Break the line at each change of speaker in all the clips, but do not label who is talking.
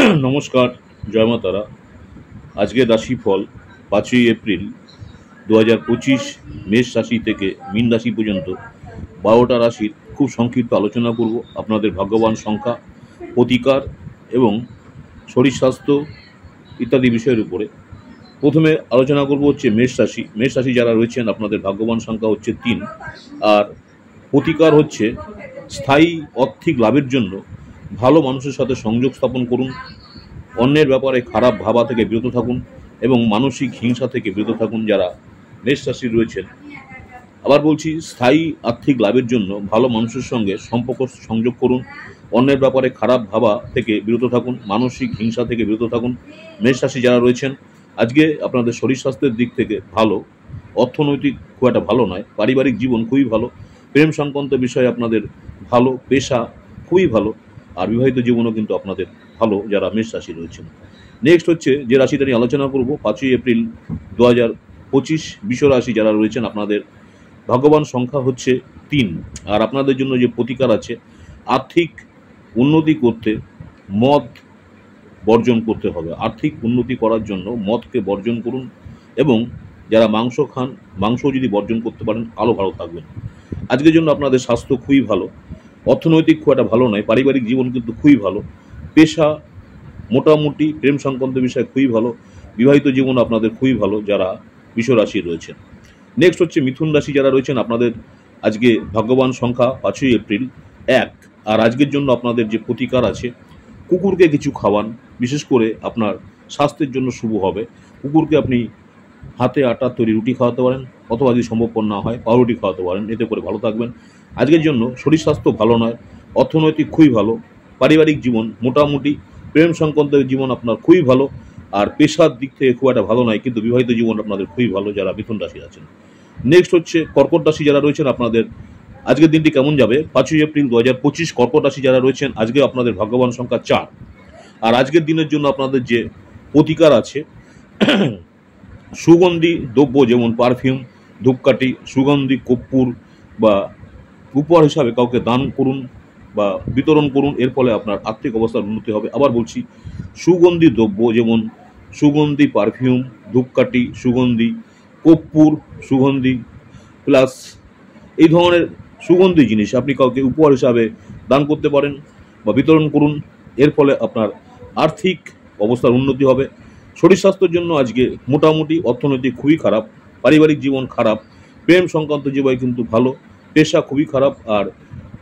নমস্কার, জয় মা তারা। আজকের রাশিফল 5ই এপ্রিল 2025 মেষ রাশি থেকে মীন রাশি পর্যন্ত 12টা রাশির খুব সংক্ষিপ্ত আলোচনা করব। আপনাদের ভাগ্যবান সংখ্যা, প্রতিকার এবং শরীর স্বাস্থ্য ইত্যাদি বিষয়ের উপরে। প্রথমে আলোচনা করব হচ্ছে মেষ রাশি। মেষ রাশি যারা রয়েছেন আপনাদের ভাগ্যবান সংখ্যা হচ্ছে 3, আর প্রতিকার হচ্ছে স্থায়ী আর্থিক লাভের জন্য ভালো মানুষের সাথে সংযোগ স্থাপন করুন, অন্যের ব্যাপারে খারাপ ভাবা থেকে বিরত থাকুন এবং মানসিক হিংসা থেকে বিরত থাকুন যারা মেষ রাশি রয়েছেন। আবার বলছি, স্থায়ী আর্থিক লাভের জন্য ভালো মানুষের সঙ্গে সম্পর্ক সংযোগ করুন, অন্যের ব্যাপারে খারাপ ভাবা থেকে বিরত থাকুন, মানসিক হিংসা থেকে বিরত থাকুন। মেষ রাশি যারা রয়েছেন আজকে আপনাদের শরীর স্বাস্থ্যের দিক থেকে ভালো, অর্থনৈতিক খুব একটা ভালো নয়, পারিবারিক জীবন খুবই ভালো, প্রেম সংক্রান্ত বিষয়ে আপনাদের ভালো, পেশা খুবই ভালো, আর বিবাহিত জীবনও কিন্তু আপনাদের ভালো যারা মেষ রাশি রয়েছেন। নেক্সট হচ্ছে যে রাশিটা নিয়ে আলোচনা করব, 5ই এপ্রিল 2025 বৃষ রাশি যারা রয়েছেন আপনাদের ভাগ্যবান সংখ্যা হচ্ছে 3, আর আপনাদের জন্য যে প্রতিকার আছে, আর্থিক উন্নতি করতে মদ বর্জন করতে হবে। আর্থিক উন্নতি করার জন্য মদকে বর্জন করুন এবং যারা মাংস খান, মাংস যদি বর্জন করতে পারেন আরও ভালো থাকবেন। আজকের জন্য আপনাদের স্বাস্থ্য খুবই ভালো, অর্থনৈতিক খুব একটা ভালো নয়, পারিবারিক জীবন কিন্তু খুবই ভালো, পেশা মোটামুটি, প্রেম সংক্রান্ত বিষয় খুবই ভালো, বিবাহিত জীবন আপনাদের খুবই ভালো যারা বৃষ রাশি রয়েছেন। নেক্সট হচ্ছে মিথুন রাশি যারা রয়েছেন আপনাদের আজকে ভাগ্যবান সংখ্যা 5ই এপ্রিল 1, আর আজকের জন্য আপনাদের যে প্রতিকার আছে, কুকুরকে কিছু খাওয়ান, বিশেষ করে আপনার স্বাস্থ্যের জন্য শুভ হবে। কুকুরকে আপনি হাতে আটা তৈরি রুটি খাওয়াতে পারেন, অথবা যদি সম্ভবপর না হয় পাউরুটি খাওয়াতে পারেন, এতে করে ভালো থাকবেন। আজকের জন্য শরীর স্বাস্থ্য ভালো নয়, অর্থনৈতিক খুবই ভালো, পারিবারিক জীবন মোটামুটি, প্রেম সংক্রান্ত জীবন আপনার খুবই ভালো, আর পেশার দিক থেকে খুব একটা ভালো নয়, কিন্তু বিবাহিত জীবন আপনাদের খুবই ভালো যারা মিথুন রাশি আছেন। নেক্সট হচ্ছে কর্কট রাশি যারা রয়েছেন আপনাদের আজকের দিনটি কেমন যাবে। 5ই এপ্রিল 2025 কর্কট রাশি যারা রয়েছেন আজকে আপনাদের ভাগ্যবান সংখ্যা 4, আর আজকের দিনের জন্য আপনাদের যে প্রতিকার আছে, সুগন্ধি দ্রব্য যেমন পারফিউম, ধূপকাঠি, সুগন্ধি কর্পূর বা উপহার হিসাবে কাউকে দান করুন বা বিতরণ করুন, এর ফলে আপনার আর্থিক অবস্থার উন্নতি হবে। আবার বলছি, সুগন্ধি দ্রব্য যেমন সুগন্ধি পারফিউম, ধূপকাঠি, সুগন্ধি কর্পূর, সুগন্ধি প্লাস এই ধরনের সুগন্ধি জিনিস আপনি কাউকে উপহার হিসাবে দান করতে পারেন বা বিতরণ করুন, এর ফলে আপনার আর্থিক অবস্থার উন্নতি হবে। শরীর স্বাস্থ্যের জন্য আজকে মোটামুটি, অর্থনৈতিক খুবই খারাপ, পারিবারিক জীবন খারাপ, প্রেম সংক্রান্ত জীবন কিন্তু ভালো, পেশা খুবই খারাপ, আর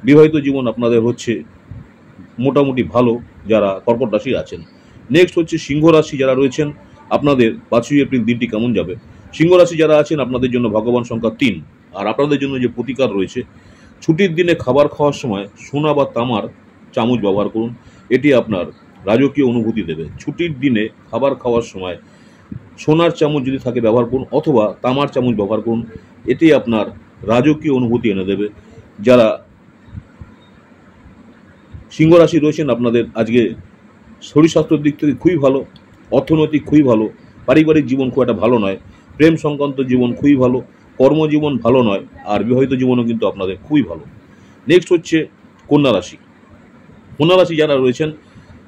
বিবাহিত জীবন আপনাদের হচ্ছে মোটামুটি ভালো যারা কর্কট রাশি আছেন। নেক্সট হচ্ছে সিংহ রাশি যারা রয়েছেন আপনাদের 5ই এপ্রিল দিনটি কেমন যাবে। সিংহ রাশি যারা আছেন আপনাদের জন্য ভাগ্যবান সংখ্যা 3, আর আপনাদের জন্য যে প্রতিকার রয়েছে, ছুটির দিনে খাবার খাওয়ার সময় সোনা বা তামার চামচ ব্যবহার করুন, এটি আপনার রাজকীয় অনুভূতি দেবে। ছুটির দিনে খাবার খাওয়ার সময় সোনার চামচ যদি থাকে ব্যবহার করুন, অথবা তামার চামচ ব্যবহার করুন, এটি আপনার রাজকীয় অনুভূতি এনে দেবে। যারা সিংহ রাশি রয়েছেন আপনাদের আজকে শরীর স্বাস্থ্যের দিক থেকে খুবই ভালো, অর্থনৈতিক খুবই ভালো, পারিবারিক জীবন খুব একটা ভালো নয়, প্রেম সংক্রান্ত জীবন খুবই ভালো, কর্মজীবন ভালো নয়, আর বিবাহিত জীবনও কিন্তু আপনাদের খুবই ভালো। নেক্সট হচ্ছে কন্যা রাশি। কন্যা রাশি যারা রয়েছেন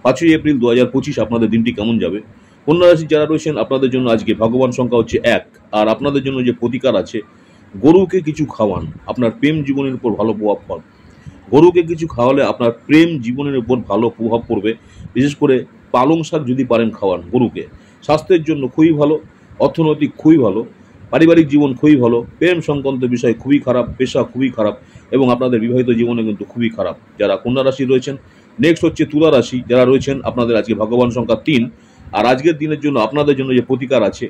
5ই এপ্রিল 2025 আপনাদের দিনটি কেমন যাবে। কন্যা রাশি যারা রয়েছেন আপনাদের জন্য আজকে ভাগ্যবান সংখ্যা হচ্ছে 1, আর আপনাদের জন্য যে প্রতিকার আছে, গরুকে কিছু খাওয়ান, আপনার প্রেম জীবনের উপর ভালো প্রভাব পড়বে। গরুকে কিছু খাওয়ালে আপনার প্রেম জীবনের উপর ভালো প্রভাব পড়বে, বিশেষ করে পালং শাক যদি পারেন খাওয়ান গরুকে, স্বাস্থ্যের জন্য খুবই ভালো, অর্থনৈতিক খুবই ভালো, পারিবারিক জীবন খুবই ভালো, প্রেম সংক্রান্ত বিষয় খুবই খারাপ, পেশা খুবই খারাপ, এবং আপনাদের বিবাহিত জীবনে কিন্তু খুবই খারাপ যারা কন্যা রাশি রয়েছেন। নেক্সট হচ্ছে তুলা রাশি যারা রয়েছেন আপনাদের আজকে ভাগ্যবান সংখ্যা 3, আর আজকের দিনের জন্য আপনাদের জন্য যে প্রতিকার আছে,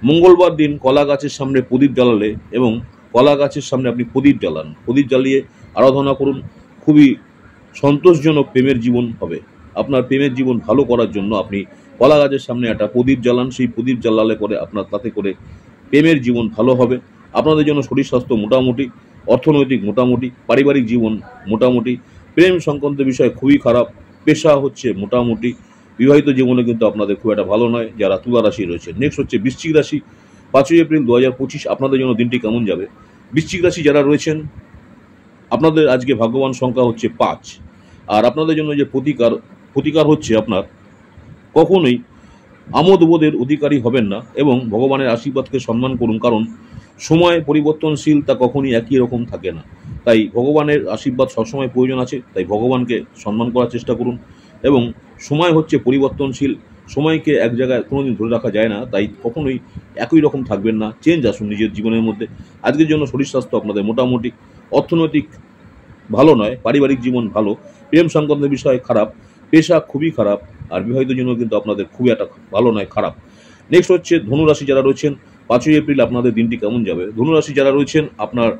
মঙ্গলবার দিন কলা গাছের সামনে প্রদীপ জ্বালালে এবং কলা গাছের সামনে আপনি প্রদীপ জ্বালান, প্রদীপ জ্বালিয়ে আরাধনা করুন, খুবই সন্তোষজনক প্রেমের জীবন হবে। আপনার প্রেমের জীবন ভালো করার জন্য আপনি কলা গাছের সামনে একটা প্রদীপ জ্বালান, সেই প্রদীপ জ্বালালে পরে আপনার তাতে করে প্রেমের জীবন ভালো হবে। আপনাদের জন্য শরীর স্বাস্থ্য মোটামুটি, অর্থনৈতিক মোটামুটি, পারিবারিক জীবন মোটামুটি, প্রেম সংক্রান্ত বিষয় খুবই খারাপ, পেশা হচ্ছে মোটামুটি, বিবাহিত জীবনে কিন্তু আপনাদের খুব একটা ভালো নয় যারা তুলা রাশি রয়েছে। নেক্সট হচ্ছে বৃশ্চিক রাশি। 5ই এপ্রিল 2025 আপনাদের জন্য দিনটি কেমন যাবে। বৃশ্চিক রাশি যারা রয়েছেন আপনাদের আজকে ভাগ্যবান সংখ্যা হচ্ছে 5, আর আপনাদের জন্য যে প্রতিকার হচ্ছে আপনার কখনোই আমোদবোধের অধিকারী হবেন না এবং ভগবানের আশীর্বাদকে সম্মান করুন, কারণ সময় পরিবর্তনশীল, তা কখনই একই রকম থাকে না। তাই ভগবানের আশীর্বাদ সবসময় প্রয়োজন আছে, তাই ভগবানকে সম্মান করার চেষ্টা করুন। এবং সময় হচ্ছে পরিবর্তনশীল, সময়কে এক জায়গায় কোনোদিন ধরে রাখা যায় না, তাই কখনোই একই রকম থাকবেন না, চেঞ্জ আসুন নিজের জীবনের মধ্যে। আজকের জন্য শরীর স্বাস্থ্য আপনাদের মোটামুটি, অর্থনৈতিক ভালো নয়, পারিবারিক জীবন ভালো, প্রেম সংক্রান্ত বিষয় খারাপ, পেশা খুবই খারাপ, আর বিবাহিত জীবন কিন্তু আপনাদের খুবই একটা ভালো নয়, খারাপ। নেক্সট হচ্ছে ধনুরাশি যারা রয়েছেন, 5ই এপ্রিল আপনাদের দিনটি কেমন যাবে। ধনুরাশি যারা রয়েছেন, আপনার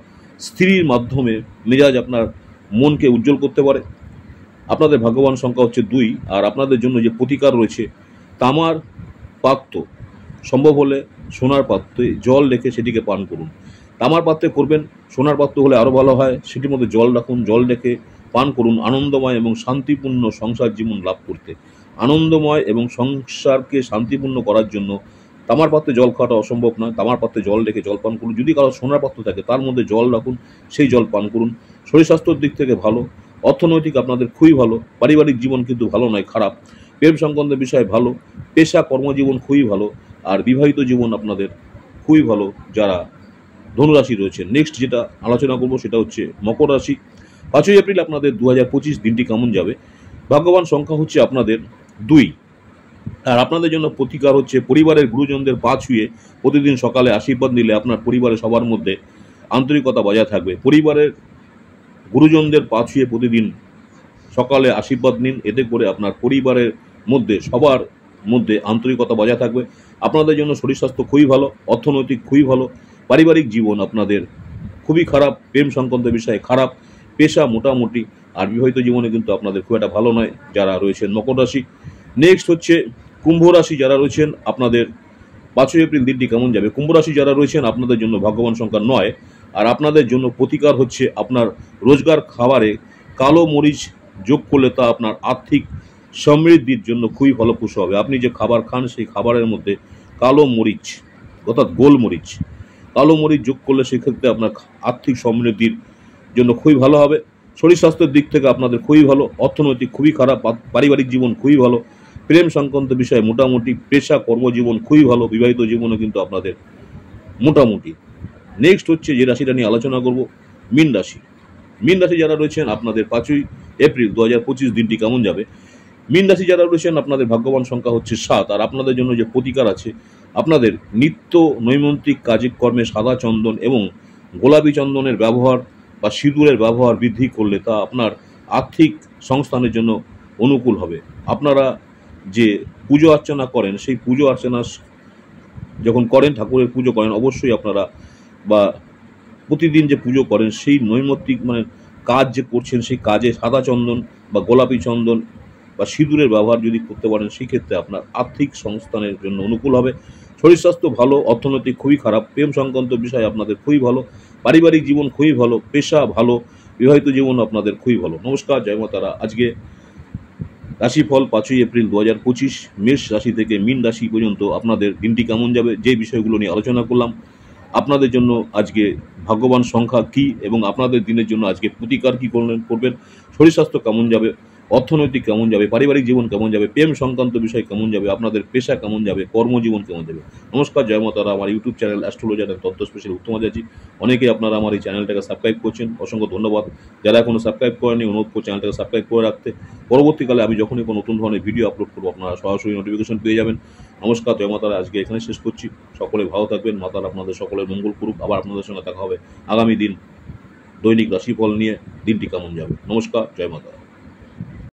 স্ত্রীর মাধ্যমে মেজাজ আপনার মনকে উজ্জ্বল করতে পারে। আপনাদের ভাগ্যবান সংখ্যা হচ্ছে 2, আর আপনাদের জন্য যে প্রতিকার রয়েছে, তামার পাত্র, সম্ভব হলে সোনার পাত্রে জল রেখে সেটিকে পান করুন। তামার পাত্রে করবেন, সোনার পাত্র হলে আরও ভালো হয়, সেটির মধ্যে জল রাখুন, জল রেখে পান করুন। আনন্দময় এবং শান্তিপূর্ণ সংসার জীবন লাভ করতে, আনন্দময় এবং সংসারকে শান্তিপূর্ণ করার জন্য তামার পাত্রে জল খাওয়াটা অসম্ভব নয়। তামার পাত্রে জল রেখে জল পান করুন। যদি কারো সোনার পাত্র থাকে, তার মধ্যে জল রাখুন, সেই জল পান করুন। শরীর স্বাস্থ্যের দিক থেকে ভালো, অর্থনৈতিক আপনাদের খুবই ভালো, পারিবারিক জীবন কিন্তু ভালো নয়, খারাপ, প্রেম সংক্রান্ত বিষয় ভালো, পেশা কর্মজীবন খুবই ভালো, আর বিবাহিত জীবন আপনাদের খুবই ভালো যারা ধনুরাশি রয়েছে। নেক্সট যেটা আলোচনা করব সেটা হচ্ছে মকর রাশি। 5ই এপ্রিল আপনাদের 2025 দিনটি কেমন যাবে। ভাগ্যবান সংখ্যা হচ্ছে আপনাদের 2, আর আপনাদের জন্য প্রতিকার হচ্ছে পরিবারের গুরুজনদের পা ছুঁয়ে প্রতিদিন সকালে আশীর্বাদ নিলে আপনার পরিবারের সবার মধ্যে আন্তরিকতা বজায় থাকবে। পরিবারের গুরুজনদের পা ছুঁয়ে প্রতিদিন সকালে আশীর্বাদ নিন, এতে করে আপনার পরিবারের মধ্যে সবার মধ্যে আন্তরিকতা বজায় থাকবে। আপনাদের জন্য শরীর স্বাস্থ্য খুবই ভালো, অর্থনৈতিক খুবই ভালো, পারিবারিক জীবন আপনাদের খুবই খারাপ, প্রেম সংক্রান্ত বিষয়ে খারাপ, পেশা মোটামুটি, আর বিবাহিত জীবনে কিন্তু আপনাদের খুব একটা ভালো নয় যারা রয়েছেন মকর রাশি। নেক্সট হচ্ছে কুম্ভ রাশি যারা রয়েছেন, আপনাদের 5ই এপ্রিল দিনটি কেমন যাবে। কুম্ভ রাশি যারা রয়েছেন, আপনাদের জন্য ভাগ্যবান সংখ্যা 9, আর আপনাদের জন্য প্রতিকার হচ্ছে আপনার রোজগার খাবারে কালো মরিচ যোগ করলে তা আপনার আর্থিক সমৃদ্ধির জন্য খুবই ফলপ্রসূ হবে। আপনি যে খাবার খান, সেই খাবারের মধ্যে কালো মরিচ, অর্থাৎ গোলমরিচ, কালো মরিচ যোগ করলে সেক্ষেত্রে আপনার আর্থিক সমৃদ্ধির জন্য খুবই ভালো হবে। শরীর স্বাস্থ্যের দিক থেকে আপনাদের খুবই ভালো, অর্থনৈতিক খুবই খারাপ, পারিবারিক জীবন খুবই ভালো, প্রেম সংক্রান্ত বিষয়ে মোটামুটি, পেশা কর্মজীবন খুবই ভালো, বিবাহিত জীবনে কিন্তু আপনাদের মোটামুটি। নেক্সট হচ্ছে যে রাশিটা নিয়ে আলোচনা করব, মীন রাশি। মীন রাশি যারা রয়েছেন, আপনাদের 5ই এপ্রিল 2025 দিনটি কেমন যাবে। মীন রাশি যারা রয়েছেন, আপনাদের ভাগ্যবান সংখ্যা হচ্ছে 7, আর আপনাদের জন্য যে প্রতিকার আছে, আপনাদের নিত্য নৈমিত্তিক কাজে কর্মে সাদা চন্দন এবং গোলাপি চন্দনের ব্যবহার বা সিঁদুরের ব্যবহার বৃদ্ধি করলে তা আপনার আর্থিক সংস্থানের জন্য অনুকূল হবে। আপনারা যে পুজো অর্চনা করেন, সেই পুজো অর্চনা যখন করেন, ঠাকুরের পুজো করেন, অবশ্যই আপনারা বা প্রতিদিন যে পুজো করেন, সেই নৈমিত্তিক মানে কাজ যে করছেন, সেই কাজে সাদা চন্দন বা গোলাপি চন্দন বা সিঁদুরের ব্যবহার যদি করতে পারেন, সেই ক্ষেত্রে আপনার আর্থিক সংস্থানের জন্য অনুকূল হবে। শরীর স্বাস্থ্য ভালো, অর্থনৈতিক খুবই খারাপ, প্রেম সংক্রান্ত বিষয় আপনাদের খুবই ভালো, পারিবারিক জীবন খুবই ভালো, পেশা ভালো, বিবাহিত জীবন আপনাদের খুবই ভালো। নমস্কার, জয় মা তারা। আজকে রাশিফল 5ই এপ্রিল 2025, মেষ রাশি থেকে মীন রাশি পর্যন্ত আপনাদের দিনটি কেমন যাবে, যে বিষয়গুলো নিয়ে আলোচনা করলাম। আপনাদের জন্য আজকে ভাগ্যবান সংখ্যা কি এবং আপনাদের দিনের জন্য আজকে প্রতিকার কি করবেন, শরীর স্বাস্থ্য কেমন যাবে, অর্থনৈতিক কেমন যাবে, পারিবারিক জীবন কেমন যাবে, প্রেম সংক্রান্ত বিষয় কেমন যাবে, আপনাদের পেশা কেমন যাবে, কর্মজীবন কেমন যাবে। নমস্কার, জয় মা তারা। আমার ইউটিউব চ্যানেল অ্যাস্ট্রোলজার এন্ড তন্ত্র স্পেশাল উত্তম আচার্য, অনেকেই আপনারা আমার এই চ্যানেলটাকে সাবস্ক্রাইব করছেন, অসংখ্য ধন্যবাদ। যারা এখনো সাবস্ক্রাইব করেনি, অনুরোধ করে চ্যানেলটাকে সাবস্ক্রাইব করে রাখতে। পরবর্তীকালে আমি যখনই কোনো নতুন ধরনের ভিডিও আপলোড করবো, আপনারা সরাসরি নোটিফিকেশন পেয়ে যাবেন। নমস্কার, জয় মা তারা। আজকে এখানে শেষ করছি। সকলে ভালো থাকবেন, মাতারা আপনাদের সকলের মঙ্গল করুক। আবার আপনাদের সঙ্গে দেখা হবে আগামী দিন দৈনিক রাশিফল নিয়ে, দিনটি কেমন যাবে। নমস্কার, জয় মা তারা।